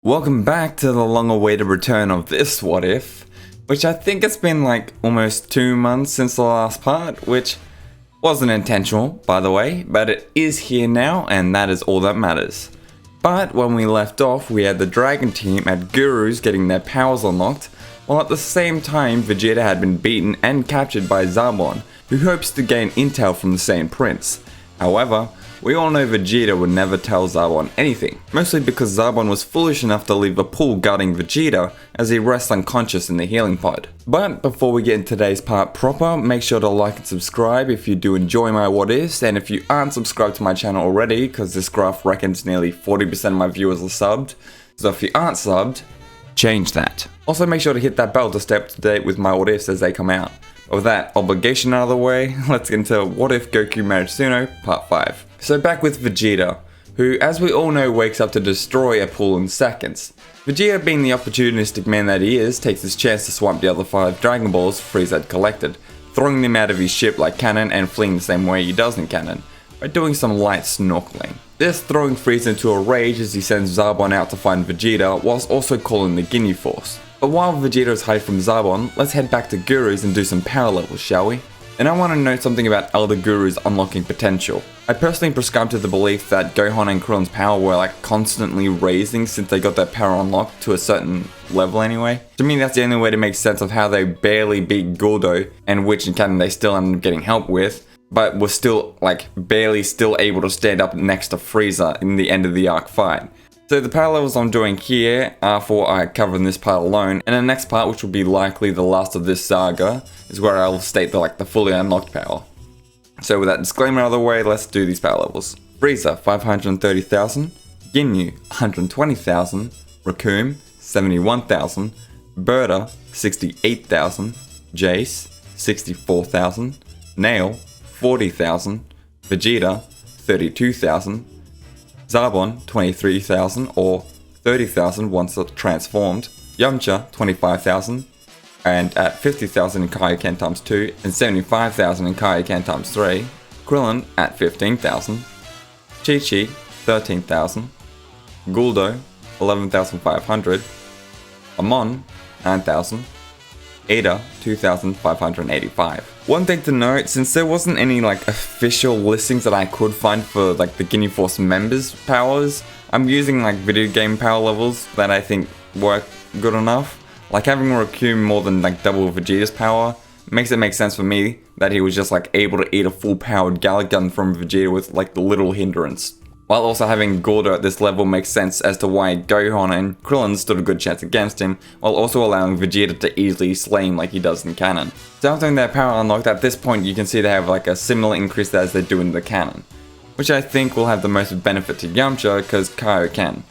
Welcome back to the long-awaited return of this What If, which I think it's been like almost 2 months since the last part, which wasn't intentional, by the way, but it is here now, and that is all that matters. But when we left off, we had the Dragon team at Guru's getting their powers unlocked, while at the same time Vegeta had been beaten and captured by Zarbon, who hopes to gain intel from the same prince. However, we all know Vegeta would never tell Zarbon anything, mostly because Zarbon was foolish enough to leave a pool guarding Vegeta as he rests unconscious in the healing pod. But before we get into today's part proper, make sure to like and subscribe if you do enjoy my what ifs, and if you aren't subscribed to my channel already, because this graph reckons nearly 40% of my viewers are subbed, so if you aren't subbed, change that. Also make sure to hit that bell to stay up to date with my what ifs as they come out. But with that obligation out of the way, let's get into What If Goku Married Suno Part 5. So back with Vegeta, who as we all know wakes up to destroy a pool in seconds. Vegeta, being the opportunistic man that he is, takes his chance to swamp the other 5 Dragon Balls Frieza had collected, throwing them out of his ship like cannon and fleeing the same way he does in canon, by doing some light snorkeling. This throwing Frieza into a rage as he sends Zarbon out to find Vegeta, whilst also calling the Ginyu Force. But while Vegeta is hiding from Zarbon, let's head back to Guru's and do some power levels, shall we? And I want to note something about Elder Guru's unlocking potential. I personally prescribe to the belief that Gohan and Krillin's power were like constantly raising since they got their power unlocked to a certain level anyway. To me, that's the only way to make sense of how they barely beat Guldo, and which in canon they still ended up getting help with, but were still like barely still able to stand up next to Frieza in the end of the arc fight. So the power levels I'm doing here are for I cover in this part alone, and the next part, which will be likely the last of this saga, is where I'll state the fully unlocked power. So with that disclaimer out of the way, let's do these power levels. Frieza 530,000, Ginyu 120,000, Recoome 71,000, Berta 68,000, Jace 64,000, Nail 40,000, Vegeta 32,000, Zarbon 23,000 or 30,000 once transformed, Yamcha 25,000, and at 50,000 in Kaioken times 2 and 75,000 in Kaioken times 3, Krillin at 15,000, Chi-Chi 13,000, Guldo 11,500, Amon 9,000, Ada 2,585. One thing to note, since there wasn't any official listings that I could find for the Ginyu Force members' powers, I'm using video game power levels that I think work good enough. Like having Recoome more than double Vegeta's power makes it make sense for me that he was just able to eat a full powered Gallic gun from Vegeta with little hindrance. While also having Guldo at this level makes sense as to why Gohan and Krillin stood a good chance against him, while also allowing Vegeta to easily slay him like he does in canon. So after their power unlocked, at this point you can see they have a similar increase as they do in the canon, which I think will have the most benefit to Yamcha because Kaioken,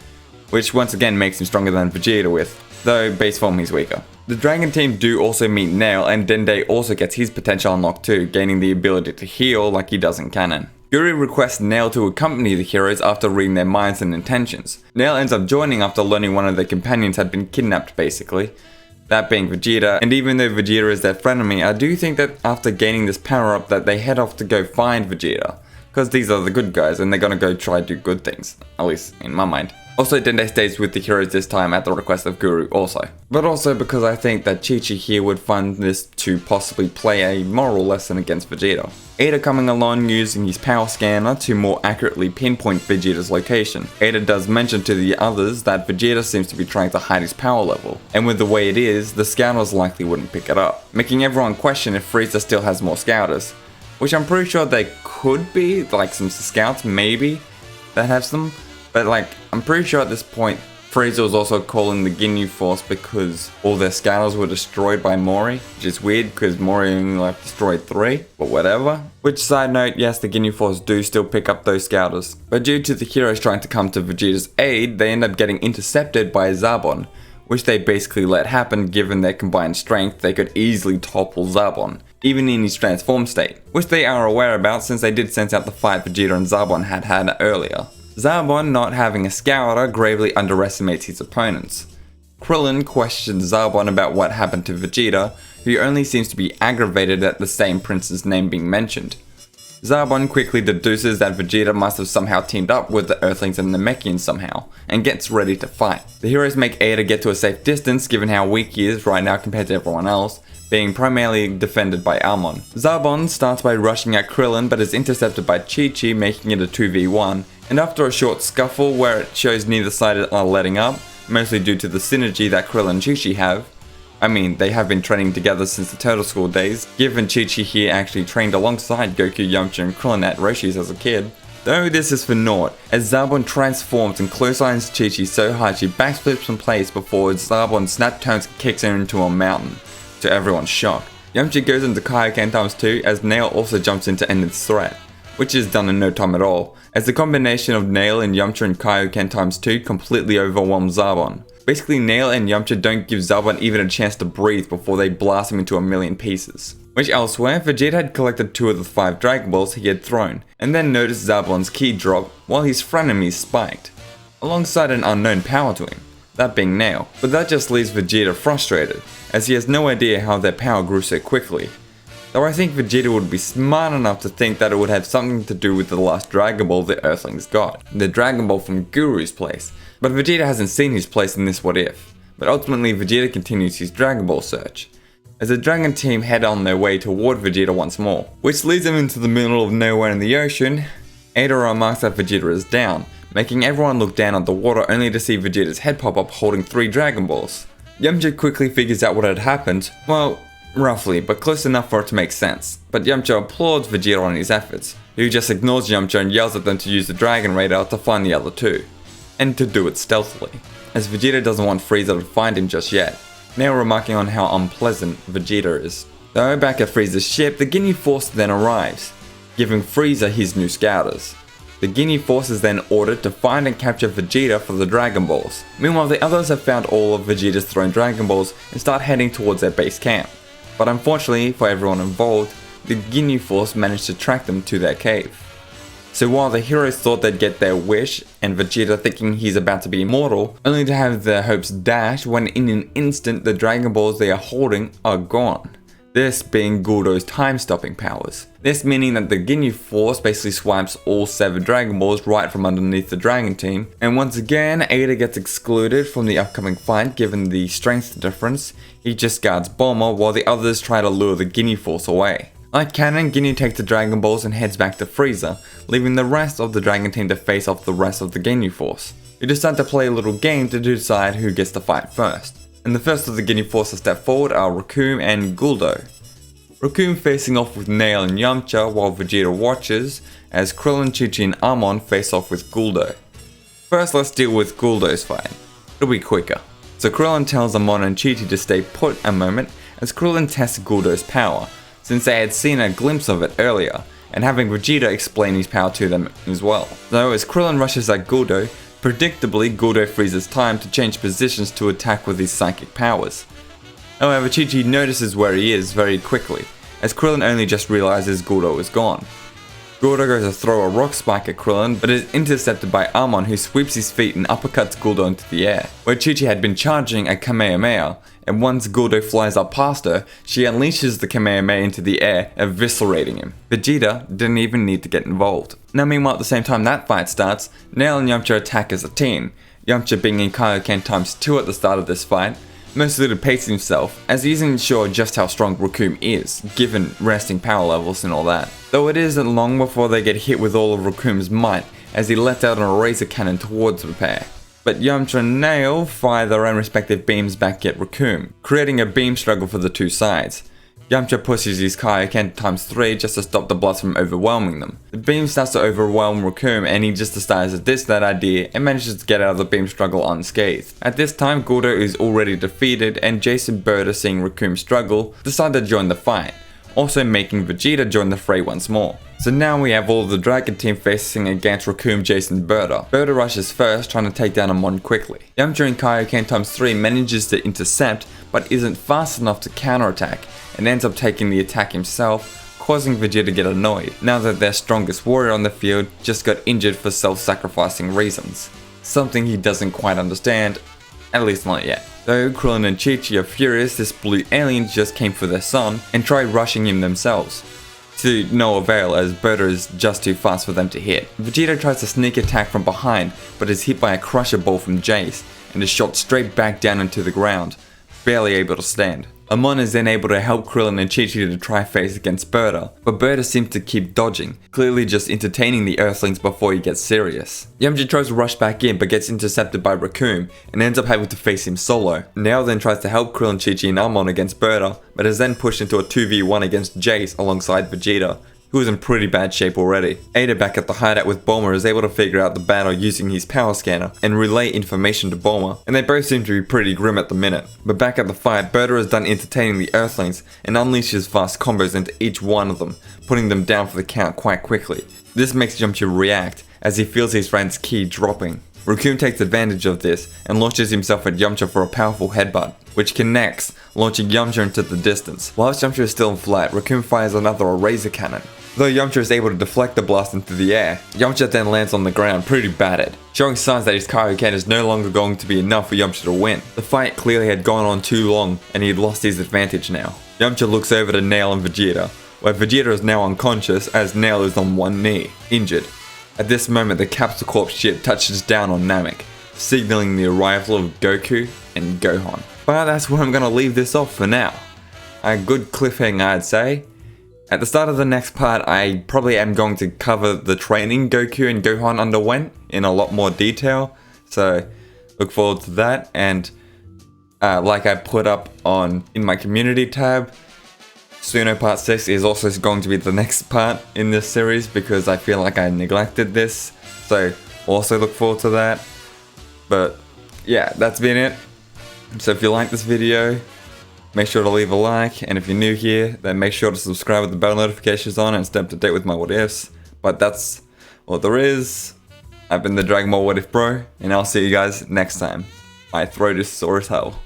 which once again makes him stronger than Vegeta with, though base form he's weaker. The Dragon team do also meet Nail, and Dende also gets his potential unlocked too, gaining the ability to heal like he does in canon. Guru requests Nail to accompany the heroes after reading their minds and intentions. Nail ends up joining after learning one of their companions had been kidnapped basically, that being Vegeta, and even though Vegeta is their frenemy, I do think that after gaining this power up that they head off to go find Vegeta, because these are the good guys and they're gonna go try to do good things, at least in my mind. Also, Dende stays with the heroes this time at the request of Guru also. But also because I think that Chi-Chi here would find this to possibly play a moral lesson against Vegeta. Ada coming along using his power scanner to more accurately pinpoint Vegeta's location. Ada does mention to the others that Vegeta seems to be trying to hide his power level, and with the way it is, the scouters likely wouldn't pick it up, making everyone question if Frieza still has more scouters, which I'm pretty sure they could be, some scouts maybe, that have some. But I'm pretty sure at this point, Frieza was also calling the Ginyu Force because all their scouters were destroyed by Mori, which is weird because Mori only destroyed 3, but whatever. Which, side note, yes, the Ginyu Force do still pick up those scouters. But due to the heroes trying to come to Vegeta's aid, they end up getting intercepted by Zarbon, which they basically let happen given their combined strength. They could easily topple Zarbon, even in his transformed state, which they are aware about since they did sense out the fight Vegeta and Zarbon had earlier. Zarbon, not having a scouter, gravely underestimates his opponents. Krillin questions Zarbon about what happened to Vegeta, who only seems to be aggravated at the same prince's name being mentioned. Zarbon quickly deduces that Vegeta must have somehow teamed up with the Earthlings and Namekians somehow, and gets ready to fight. The heroes make Ada get to a safe distance given how weak he is right now compared to everyone else, being primarily defended by Almon. Zarbon starts by rushing at Krillin but is intercepted by Chi-Chi, making it a 2v1, and after a short scuffle where it shows neither side are letting up, mostly due to the synergy that Krillin and Chi-Chi have. I mean, they have been training together since the Turtle School days, given Chi-Chi here actually trained alongside Goku, Yamcha and Krillin at Roshi's as a kid. Though this is for naught, as Zarbon transforms and clotheslines Chi-Chi so hard she backflips in place before Zarbon snap turns and kicks her into a mountain, to everyone's shock. Yamcha goes into Kaioken ×2 as Nail also jumps in to end its threat, which is done in no time at all, as the combination of Nail and Yamcha and Kaioken ×2 completely overwhelms Zarbon. Basically, Nail and Yamcha don't give Zarbon even a chance to breathe before they blast him into a million pieces. Which elsewhere, Vegeta had collected 2 of the 5 Dragon Balls he had thrown, and then noticed Zarbon's ki drop while his frenemies spiked, alongside an unknown power to him, that being Nail. But that just leaves Vegeta frustrated, as he has no idea how their power grew so quickly. Though I think Vegeta would be smart enough to think that it would have something to do with the last Dragon Ball the Earthlings got, the Dragon Ball from Guru's place. But Vegeta hasn't seen his place in this what if. But ultimately Vegeta continues his Dragon Ball search, as the Dragon team head on their way toward Vegeta once more, which leads them into the middle of nowhere in the ocean. Ada remarks that Vegeta is down, making everyone look down at the water only to see Vegeta's head pop up holding 3 Dragon Balls. Yamcha quickly figures out what had happened, well, roughly, but close enough for it to make sense. But Yamcha applauds Vegeta on his efforts, who just ignores Yamcha and yells at them to use the Dragon Radar to find the other 2. And to do it stealthily, as Vegeta doesn't want Frieza to find him just yet, now remarking on how unpleasant Vegeta is. Though back at Frieza's ship, the Ginyu Force then arrives, giving Frieza his new scouters. The Ginyu Force is then ordered to find and capture Vegeta for the Dragon Balls. Meanwhile, the others have found all of Vegeta's thrown Dragon Balls and start heading towards their base camp. But unfortunately for everyone involved, the Ginyu Force managed to track them to their cave. So while the heroes thought they'd get their wish, and Vegeta thinking he's about to be immortal, only to have their hopes dashed when in an instant the Dragon Balls they are holding are gone. This being Guldo's time-stopping powers. This meaning that the Ginyu Force basically swipes all 7 Dragon Balls right from underneath the Dragon team, and once again Ada gets excluded from the upcoming fight given the strength difference. He just guards Bulma while the others try to lure the Ginyu Force away. Like canon, Ginyu takes the Dragon Balls and heads back to Frieza, leaving the rest of the Dragon team to face off the rest of the Ginyu Force. We decide to play a little game to decide who gets to fight first. And the first of the Ginyu Force to step forward are Recoome and Guldo. Recoome facing off with Nail and Yamcha while Vegeta watches, as Krillin, Chi-Chi and Amon face off with Guldo. First let's deal with Guldo's fight. It'll be quicker. So Krillin tells Amon and Chi-Chi to stay put a moment as Krillin tests Guldo's power, since they had seen a glimpse of it earlier, and having Vegeta explain his power to them as well. Though as Krillin rushes at Guldo, predictably Guldo freezes time to change positions to attack with his psychic powers. However, Chi-Chi notices where he is very quickly, as Krillin only just realizes Guldo is gone. Guldo goes to throw a rock spike at Krillin, but is intercepted by Amon, who sweeps his feet and uppercuts Guldo into the air, where Chi-Chi had been charging a Kamehameha, and once Guldo flies up past her, she unleashes the Kamehameha into the air, eviscerating him. Vegeta didn't even need to get involved. Now meanwhile, at the same time that fight starts, Nail and Yamcha attack as a team, Yamcha being in Kaioken ×2 at the start of this fight, mostly to pace himself, as he isn't sure just how strong Recoome is, given resting power levels and all that. Though it isn't long before they get hit with all of Recoome's might, as he lets out an eraser cannon towards the pair. But Yamcha and Nail fire their own respective beams back at Recoome, creating a beam struggle for the two sides. Yamcha pushes his Kaioken ×3 just to stop the blast from overwhelming them. The beam starts to overwhelm Recoome and he just decides to ditch that idea and manages to get out of the beam struggle unscathed. At this time, Guldo is already defeated and Jason Berta, seeing Recoome struggle, decide to join the fight, also making Vegeta join the fray once more. So now we have all of the Dragon team facing against Recoome, Jason, Berta. Berta rushes first, trying to take down Amon quickly. Yamcha in Kaioken ×3 manages to intercept, but isn't fast enough to counterattack, and ends up taking the attack himself, causing Vegeta to get annoyed, now that their strongest warrior on the field just got injured for self-sacrificing reasons. Something he doesn't quite understand, at least not yet. Though Krillin and Chi-Chi are furious this blue alien just came for their son, and try rushing him themselves. to no avail as Berta is just too fast for them to hit. Vegeta tries to sneak attack from behind, but is hit by a crusher ball from Jace, and is shot straight back down into the ground, barely able to stand. Amon is then able to help Krillin and Chi-Chi to try face against Berta, but Berta seems to keep dodging, clearly just entertaining the Earthlings before he gets serious. Yamcha tries to rush back in but gets intercepted by Raccoon and ends up having to face him solo. Nail then tries to help Krillin, Chi-Chi and Amon against Berta, but is then pushed into a 2v1 against Jace alongside Vegeta, who is in pretty bad shape already. Ada back at the hideout with Bulma is able to figure out the battle using his power scanner and relay information to Bulma, and they both seem to be pretty grim at the minute. But back at the fight, Berta is done entertaining the Earthlings and unleashes fast combos into each one of them, putting them down for the count quite quickly. This makes Yamcha react as he feels his friend's ki dropping. Raccoon takes advantage of this and launches himself at Yamcha for a powerful headbutt, which connects, launching Yamcha into the distance. Whilst Yamcha is still in flight, Raccoon fires another Razor Cannon. Though Yamcha is able to deflect the blast into the air, Yamcha then lands on the ground pretty battered, showing signs that his Kaioken is no longer going to be enough for Yamcha to win. The fight clearly had gone on too long and he had lost his advantage now. Yamcha looks over to Nail and Vegeta, where Vegeta is now unconscious as Nail is on one knee, injured. At this moment, the Capsule Corp ship touches down on Namek, signaling the arrival of Goku and Gohan. But that's where I'm going to leave this off for now. A good cliffhanger, I'd say. At the start of the next part, I probably am going to cover the training Goku and Gohan underwent in a lot more detail, so look forward to that. And like I put up in my community tab, Suno Part 6 is also going to be the next part in this series because I feel like I neglected this, so also look forward to that. But yeah, that's been it. So if you like this video, make sure to leave a like, and if you're new here, then make sure to subscribe with the bell notifications on and stay up to date with my what ifs. But that's what there is. I've been the Dragonball What If Bro, and I'll see you guys next time. My throat is sore as hell.